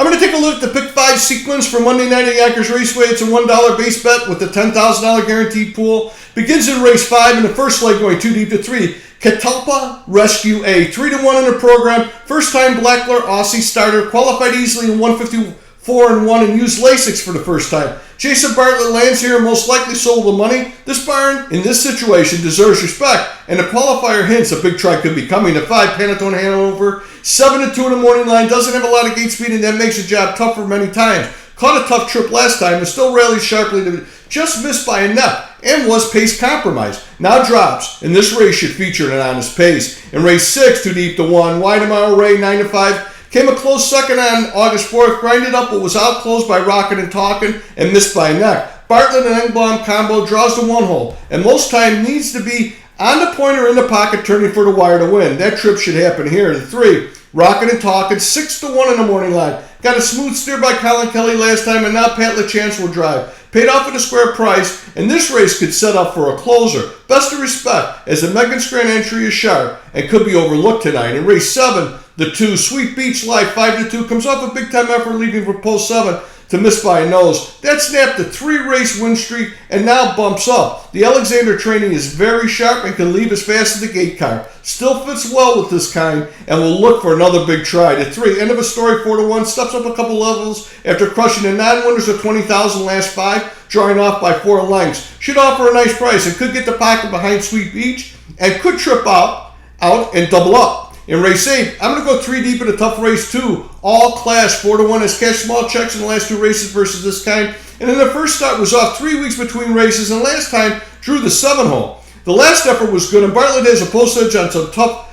I'm going to take a look at the Pick 5 sequence for Monday night at Yonkers Raceway. It's a $1 base bet with a $10,000 guaranteed pool. Begins in race 5 in the first leg going 2 deep to 3. Catalpa Rescue A, 3-1 in the program. First time Blackler Aussie starter. Qualified easily in 154-1 and used Lasix for the first time. Jason Bartlett lands here and most likely sold the money. This barn, in this situation, deserves respect. And the qualifier hints a big try could be coming. The 5, Panatone Hanover, 7-2 in the morning line. Doesn't have a lot of gate speed and that makes the job tougher many times. Caught a tough trip last time and still rallied sharply to just missed by a neck and was pace compromised. Now drops, and this race should feature an honest pace. In race 6, 2 deep to 1, wide a mile Ray, 9-5. Came a close second on August 4th, grinded up but was outclosed by Rockin' and Talkin' and missed by a neck. Bartlett and Engblom combo draws the 1 hole and most time needs to be on the point or in the pocket turning for the wire to win. That trip should happen here. The 3, Rockin' and Talkin', 6-1 in the morning line. Got a smooth steer by Colin Kelly last time and now Pat LaChance will drive. Paid off at a square price, and this race could set up for a closer. Best of respect, as the Megan Scran entry is sharp and could be overlooked tonight. In race 7, the 2, Sweet Beach Life, 5-2, comes off a big-time effort leaving for pole 7 to miss by a nose. That snapped a 3-race win streak and now bumps up. The Alexander training is very sharp and can leave as fast as the gate car. Still fits well with this kind and will look for another big try. The 3, end of a story, 4-1, steps up a couple levels after crushing the non-winners of 20,000 last 5, drawing off by 4 lengths. Should offer a nice price and could get the pocket behind Sweet Beach and could trip out and double up. In race 8, I'm going to go 3 deep in a tough race 2. All class, 4-1, has cashed small checks in the last 2 races versus this kind. And then the first start was off 3 weeks between races and last time drew the 7 hole. The last effort was good and Bartlett has a postage on some tough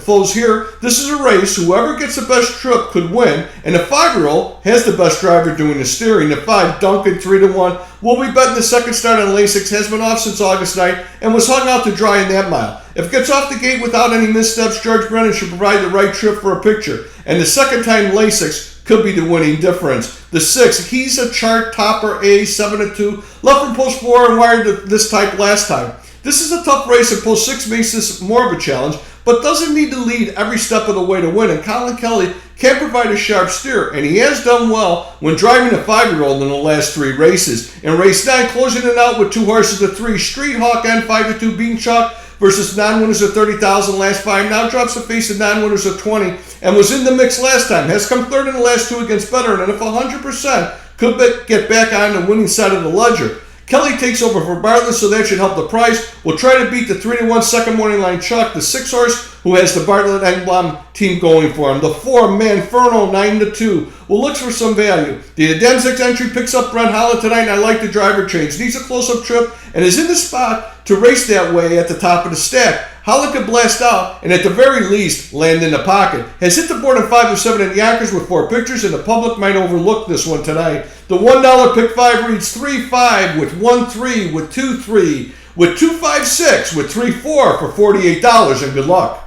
foes here. This is a race. Whoever gets the best trip could win. And the 5-year-old has the best driver doing the steering. The 5, Duncan, 3-1. Will be betting the second start on Lasix. Has been off since August night and was hung out to dry in that mile. If it gets off the gate without any missteps, George Brennan should provide the right trip for a picture. And the second time Lasix could be the winning difference. The 6, he's a chart topper A, 7-2. Left from post 4 and wired this type last time. This is a tough race and post 6 makes this more of a challenge, but doesn't need to lead every step of the way to win. And Colin Kelly can provide a sharp steer, and he has done well when driving a 5-year-old in the last 3 races. In race 9, closing it out with 2 horses to 3, Street Hawk and 5-2, Bean Chalk versus non-winners of 30,000 last 5. Now drops the face of non-winners of 20 and was in the mix last time. Has come 3rd in the last 2 against Better, and if 100% could get back on the winning side of the ledger. Kelly takes over for Bartlett, so that should help the price. We'll try to beat the 3-1 second morning line Chuck, the 6 horse who has the Bartlett Engblom team going for him. The 4, Manferno, 9-2, will look for some value. The Ademsix entry picks up Brent Holland tonight, and I like the driver change. Needs a close-up trip and is in the spot to race that way at the top of the stack. Holland could blast out and at the very least land in the pocket. Has hit the board on 5 of 7 at Yonkers with 4 pictures, and the public might overlook this one tonight. The $1 pick 5 reads 3-5 with 1-3 with 2-3 with 2-5-6 with 3-4 for $48, and good luck.